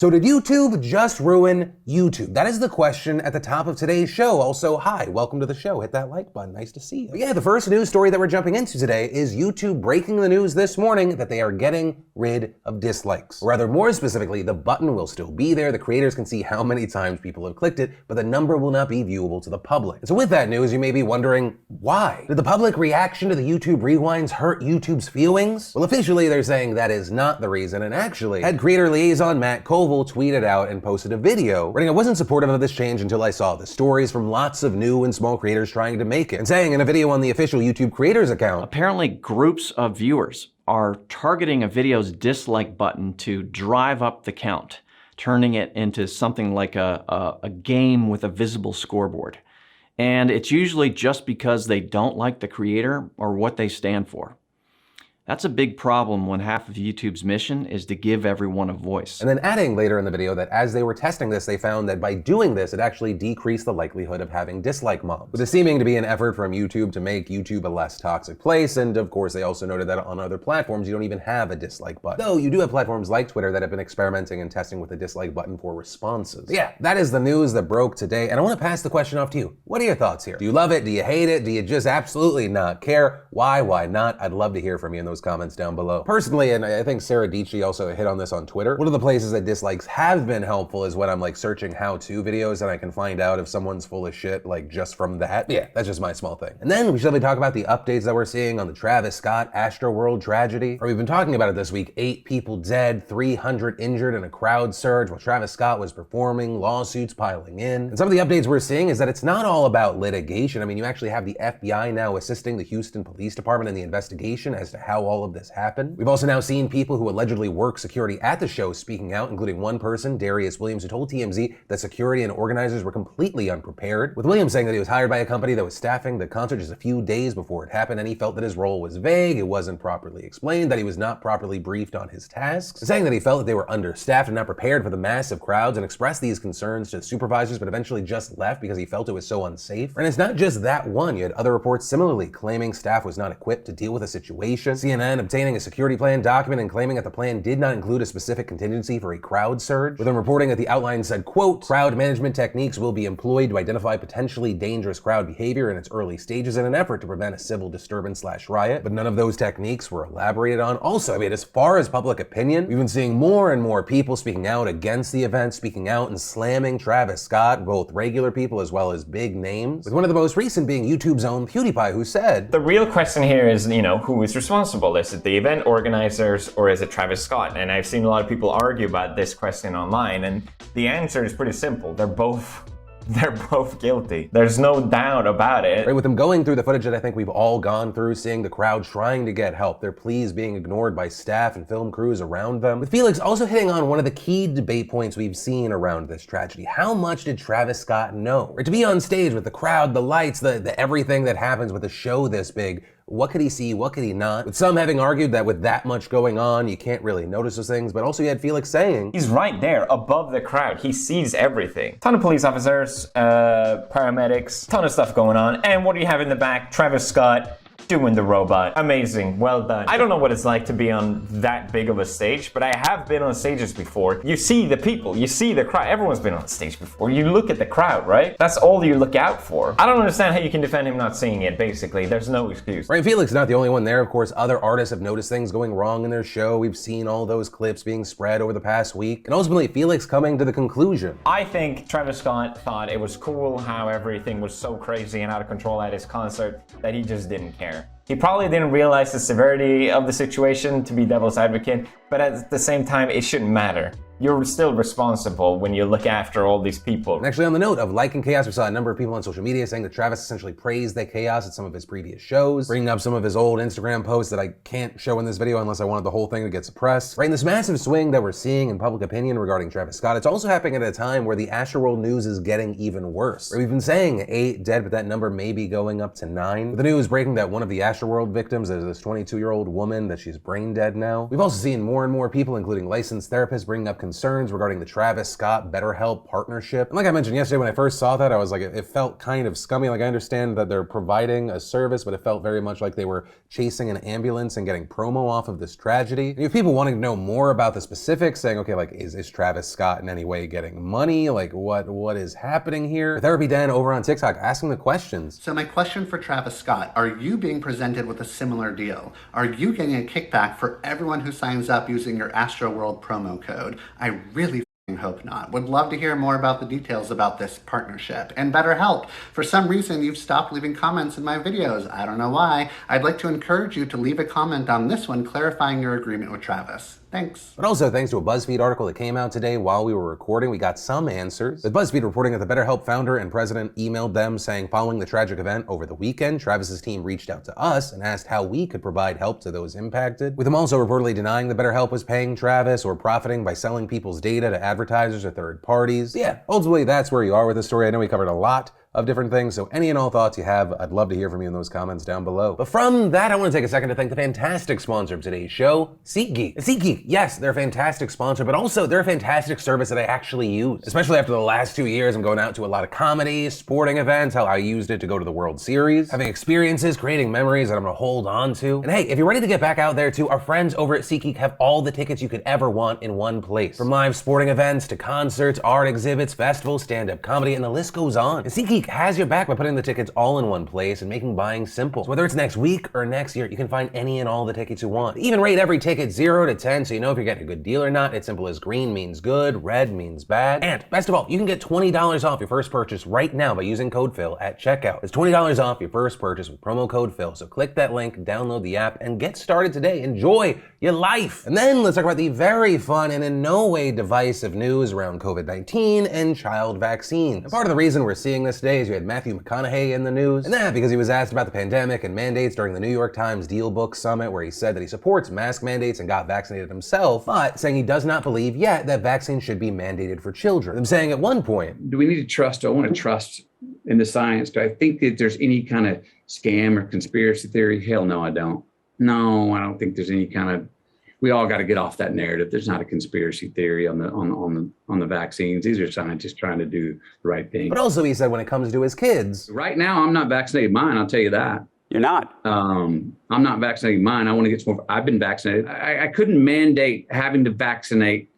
So did YouTube just ruin YouTube? That is the question at the top of today's show. Also, hi, welcome to the show. Hit that like button. Nice to see you. But yeah, the first news story that we're jumping into today is YouTube breaking the news this morning that they are getting rid of dislikes. Or rather, more specifically, the button will still be there. The creators can see how many times people have clicked it, but the number will not be viewable to the public. And so with that news, you may be wondering, why? Did the public reaction to the YouTube rewinds hurt YouTube's feelings? Well, officially, they're saying that is not the reason, and actually, head creator liaison Matt Colville tweeted out and posted a video writing, "I wasn't supportive of this change until I saw the stories from lots of new and small creators trying to make it," and saying in a video on the official YouTube creators account, apparently groups of viewers are targeting a video's dislike button to drive up the count, turning it into something like a game with a visible scoreboard. And it's usually just because they don't like the creator or what they stand for. That's a big problem when half of YouTube's mission is to give everyone a voice. And then adding later in the video that as they were testing this, they found that by doing this, it actually decreased the likelihood of having dislike mobs, with it seeming to be an effort from YouTube to make YouTube a less toxic place. And of course, they also noted that on other platforms, you don't even have a dislike button. Though you do have platforms like Twitter that have been experimenting and testing with a dislike button for responses. But yeah, that is the news that broke today. And I want to pass the question off to you. What are your thoughts here? Do you love it? Do you hate it? Do you just absolutely not care? Why not? I'd love to hear from you in those comments down below. Personally, and I think Sarah Dietschy also hit on this on Twitter, one of the places that dislikes have been helpful is when I'm like searching how-to videos and I can find out if someone's full of shit like just from that. Yeah, that's just my small thing. And then we should talk about the updates that we're seeing on the Travis Scott Astroworld tragedy. Or we've been talking about it this week, 8 people dead, 300 injured in a crowd surge while Travis Scott was performing, lawsuits piling in. And some of the updates we're seeing is that it's not all about litigation. I mean, you actually have the FBI now assisting the Houston Police Department in the investigation as to how all of this happened. We've also now seen people who allegedly work security at the show speaking out, including one person, Darius Williams, who told TMZ that security and organizers were completely unprepared, with Williams saying that he was hired by a company that was staffing the concert just a few days before it happened, and he felt that his role was vague, it wasn't properly explained, that he was not properly briefed on his tasks, saying that he felt that they were understaffed and not prepared for the massive crowds, and expressed these concerns to supervisors, but eventually just left because he felt it was so unsafe. And it's not just that one, you had other reports similarly claiming staff was not equipped to deal with a situation, CNN obtaining a security plan document and claiming that the plan did not include a specific contingency for a crowd surge, with them reporting that the outline said, quote, "Crowd management techniques will be employed to identify potentially dangerous crowd behavior in its early stages in an effort to prevent a civil disturbance/riot," but none of those techniques were elaborated on. Also, I mean, as far as public opinion, we've been seeing more and more people speaking out against the event, speaking out and slamming Travis Scott, both regular people as well as big names, with one of the most recent being YouTube's own PewDiePie, who said, "The real question here is, who is responsible? Is it the event organizers or is it Travis Scott?" And I've seen a lot of people argue about this question online, and the answer is pretty simple. They're both guilty. There's no doubt about it. Right, with them going through the footage that I think we've all gone through, seeing the crowd trying to get help, their pleas being ignored by staff and film crews around them. With Felix also hitting on one of the key debate points we've seen around this tragedy. How much did Travis Scott know? Or to be on stage with the crowd, the lights, the everything that happens with a show this big, what could he see, what could he not? With some having argued that with that much going on, you can't really notice those things, but also you had Felix saying, he's right there above the crowd. He sees everything. Ton of police officers, paramedics, ton of stuff going on. And what do you have in the back? Travis Scott doing the robot. Amazing, well done. I don't know what it's like to be on that big of a stage, but I have been on stages before. You see the people, you see the crowd. Everyone's been on stage before. You look at the crowd, right? That's all you look out for. I don't understand how you can defend him not seeing it, basically. There's no excuse. Right, Felix is not the only one there. Of course, other artists have noticed things going wrong in their show. We've seen all those clips being spread over the past week. And ultimately, Felix coming to the conclusion, I think Travis Scott thought it was cool how everything was so crazy and out of control at his concert that he just didn't care. He probably didn't realize the severity of the situation, to be devil's advocate, but at the same time, it shouldn't matter. You're still responsible when you look after all these people. And actually, on the note of liking chaos, we saw a number of people on social media saying that Travis essentially praised the chaos at some of his previous shows, bringing up some of his old Instagram posts that I can't show in this video unless I wanted the whole thing to get suppressed. Right, and this massive swing that we're seeing in public opinion regarding Travis Scott, it's also happening at a time where the Astroworld news is getting even worse. Right, we've been saying 8 dead, but that number may be going up to 9. With the news breaking that one of the Astroworld victims is this 22-year-old woman, that she's brain dead now. We've also seen more more and more people, including licensed therapists, bringing up concerns regarding the Travis Scott BetterHelp partnership. And like I mentioned yesterday, when I first saw that, I was like, it felt kind of scummy. Like, I understand that they're providing a service, but it felt very much like they were chasing an ambulance and getting promo off of this tragedy. And you have people wanting to know more about the specifics, saying, okay, like, is Travis Scott in any way getting money? Like, what is happening here? Therapy Dan over on TikTok asking the questions. So my question for Travis Scott, are you being presented with a similar deal? Are you getting a kickback for everyone who signs up using your Astroworld promo code? I really hope not. Would love to hear more about the details about this partnership. And BetterHelp, for some reason you've stopped leaving comments in my videos. I don't know why. I'd like to encourage you to leave a comment on this one clarifying your agreement with Travis. Thanks. But also, thanks to a BuzzFeed article that came out today while we were recording, we got some answers. With BuzzFeed reporting that the BetterHelp founder and president emailed them saying following the tragic event over the weekend, Travis's team reached out to us and asked how we could provide help to those impacted, with them also reportedly denying that BetterHelp was paying Travis or profiting by selling people's data to advertisers or third parties. But yeah, ultimately that's where you are with this story. I know we covered a lot of different things, so any and all thoughts you have, I'd love to hear from you in those comments down below. But from that, I want to take a second to thank the fantastic sponsor of today's show, SeatGeek. SeatGeek, yes, they're a fantastic sponsor, but also they're a fantastic service that I actually use, especially after the last 2 years. I'm going out to a lot of comedies, sporting events, how I used it to go to the World Series, having experiences, creating memories that I'm gonna hold on to. And hey, if you're ready to get back out there too, our friends over at SeatGeek have all the tickets you could ever want in one place. From live sporting events to concerts, art exhibits, festivals, stand-up comedy, and the list goes on. And SeatGeek has your back by putting the tickets all in one place and making buying simple. So whether it's next week or next year, you can find any and all the tickets you want. They even rate every ticket 0 to 10, so you know if you're getting a good deal or not. It's simple as green means good, red means bad. And best of all, you can get $20 off your first purchase right now by using code Phil at checkout. It's $20 off your first purchase with promo code Phil. So click that link, download the app, and get started today. Enjoy your life. And then let's talk about the very fun and in no way divisive news around COVID-19 and child vaccines. And part of the reason we're seeing this today is you had Matthew McConaughey in the news, and that because he was asked about the pandemic and mandates during the New York Times Deal Book Summit, where he said that he supports mask mandates and got vaccinated himself, but saying he does not believe yet that vaccines should be mandated for children. I'm saying at one point, do we need to trust? I want to trust in the science. Do I think that there's any kind of scam or conspiracy theory? Hell no, I don't. No, I don't think there's any kind of. We all got to get off that narrative. There's not a conspiracy theory on the vaccines. These are scientists trying to do the right thing. But also he said when it comes to his kids, right now I'm not vaccinated mine. I'll tell you that. You're not. I'm not vaccinating mine. I want to get some more. I've been vaccinated. I couldn't mandate having to vaccinate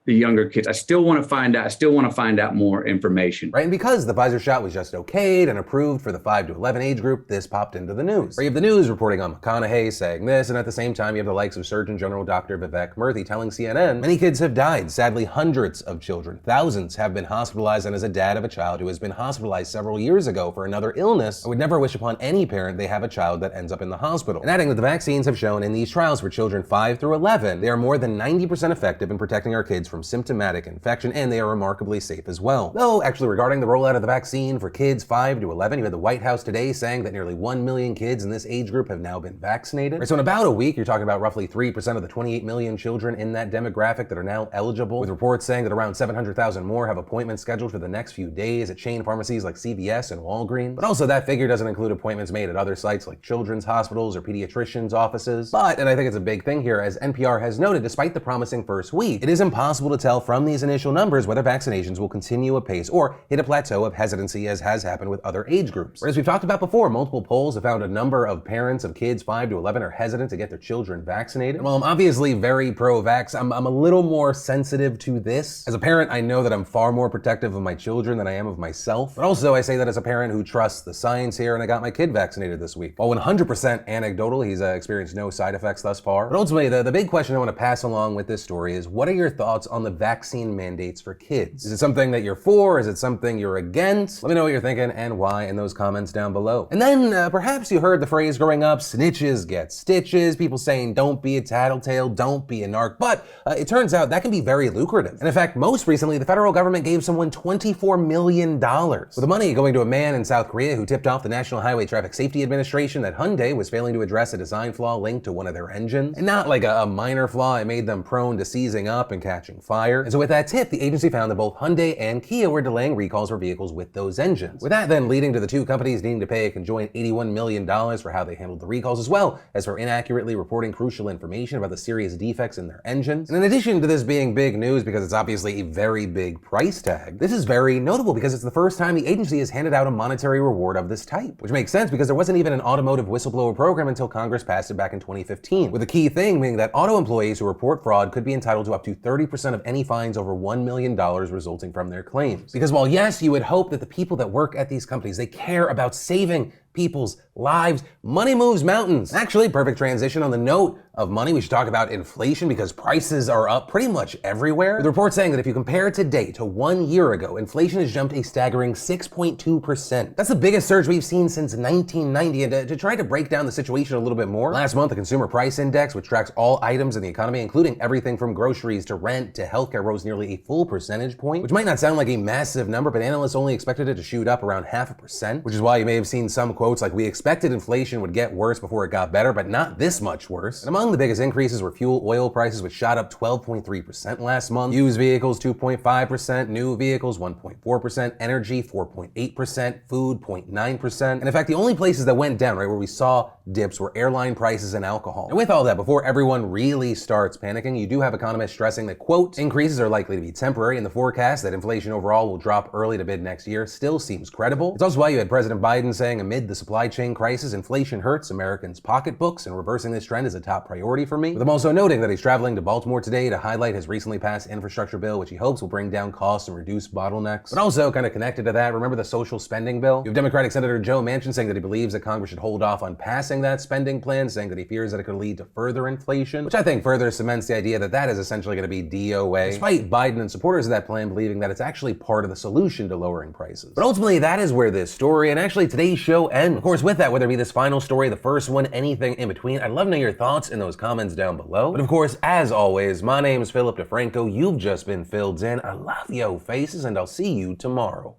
the younger kids. I still want to find out. I still want to find out more information. Right, and because the Pfizer shot was just okayed and approved for the 5 to 11 age group, this popped into the news. Where you have the news reporting on McConaughey saying this, and at the same time you have the likes of Surgeon General Dr. Vivek Murthy telling CNN, many kids have died. Sadly, hundreds of children, thousands have been hospitalized, and as a dad of a child who has been hospitalized several years ago for another illness, I would never wish upon any parent they have a child that ends up in the hospital. And adding that the vaccines have shown in these trials for children 5 through 11, they are more than 90% effective in protecting our kids from symptomatic infection, and they are remarkably safe as well. Though, actually, regarding the rollout of the vaccine for kids 5 to 11, you had the White House today saying that nearly 1 million kids in this age group have now been vaccinated. Right, so in about a week, you're talking about roughly 3% of the 28 million children in that demographic that are now eligible, with reports saying that around 700,000 more have appointments scheduled for the next few days at chain pharmacies like CVS and Walgreens. But also that figure doesn't include appointments made at other sites like children's hospitals or pediatricians' offices. But, and I think it's a big thing here, as NPR has noted, despite the promising first week, it is impossible to tell from these initial numbers whether vaccinations will continue apace or hit a plateau of hesitancy, as has happened with other age groups. As we've talked about before, multiple polls have found a number of parents of kids 5 to 11 are hesitant to get their children vaccinated. And while I'm obviously very pro-vax, I'm a little more sensitive to this. As a parent, I know that I'm far more protective of my children than I am of myself. But also, I say that as a parent who trusts the science here, and I got my kid vaccinated this week. While 100% anecdotal, he's experienced no side effects thus far. But ultimately, the big question I want to pass along with this story is, what are your thoughts on the vaccine mandates for kids? Is it something that you're for? Is it something you're against? Let me know what you're thinking and why in those comments down below. And then perhaps you heard the phrase growing up, snitches get stitches, people saying don't be a tattletale, don't be a narc, but it turns out that can be very lucrative. And in fact, most recently, the federal government gave someone $24 million, with the money going to a man in South Korea who tipped off the National Highway Traffic Safety Administration that Hyundai was failing to address a design flaw linked to one of their engines. And not like a minor flaw, it made them prone to seizing up and catching catching fire. And so with that tip, the agency found that both Hyundai and Kia were delaying recalls for vehicles with those engines. With that then leading to the two companies needing to pay a conjoint $81 million for how they handled the recalls, as well as for inaccurately reporting crucial information about the serious defects in their engines. And in addition to this being big news because it's obviously a very big price tag, this is very notable because it's the first time the agency has handed out a monetary reward of this type, which makes sense because there wasn't even an automotive whistleblower program until Congress passed it back in 2015, with the key thing being that auto employees who report fraud could be entitled to up to 30% of any fines over $1 million resulting from their claims. Because while yes, you would hope that the people that work at these companies, they care about saving people's lives, money moves mountains. Actually, perfect transition on the note of money, we should talk about inflation because prices are up pretty much everywhere. With reports saying that if you compare today to 1 year ago, inflation has jumped a staggering 6.2%. That's the biggest surge we've seen since 1990. And to try to break down the situation a little bit more, last month the Consumer Price Index, which tracks all items in the economy, including everything from groceries to rent to healthcare, rose nearly a full percentage point, which might not sound like a massive number, but analysts only expected it to shoot up around 0.5%, which is why you may have seen some quotes like, "We expected inflation would get worse before it got better, but not this much worse." And among the biggest increases were fuel oil prices, which shot up 12.3% last month, used vehicles 2.5%, new vehicles 1.4%, energy 4.8%, food 0.9%. And in fact, the only places that went down, right, where we saw dips were airline prices and alcohol. And with all that, before everyone really starts panicking, you do have economists stressing that, quote, increases are likely to be temporary, and the forecast that inflation overall will drop early to mid next year still seems credible. It's also why you had President Biden saying, amid the supply chain crisis, inflation hurts Americans' pocketbooks, and reversing this trend is a top priority for me. With him also noting that he's traveling to Baltimore today to highlight his recently passed infrastructure bill, which he hopes will bring down costs and reduce bottlenecks. But also, kind of connected to that, remember the social spending bill? You have Democratic Senator Joe Manchin saying that he believes that Congress should hold off on passing that spending plan, saying that he fears that it could lead to further inflation, which I think further cements the idea that that is essentially going to be DOA, despite Biden and supporters of that plan believing that it's actually part of the solution to lowering prices. But ultimately, that is where this story and actually today's show ends. Of course, with that, whether it be this final story, the first one, anything in between, I'd love to know your thoughts in those comments down below. But of course, as always, my name is Philip DeFranco. You've just been filled in. I love yo faces, and I'll see you tomorrow.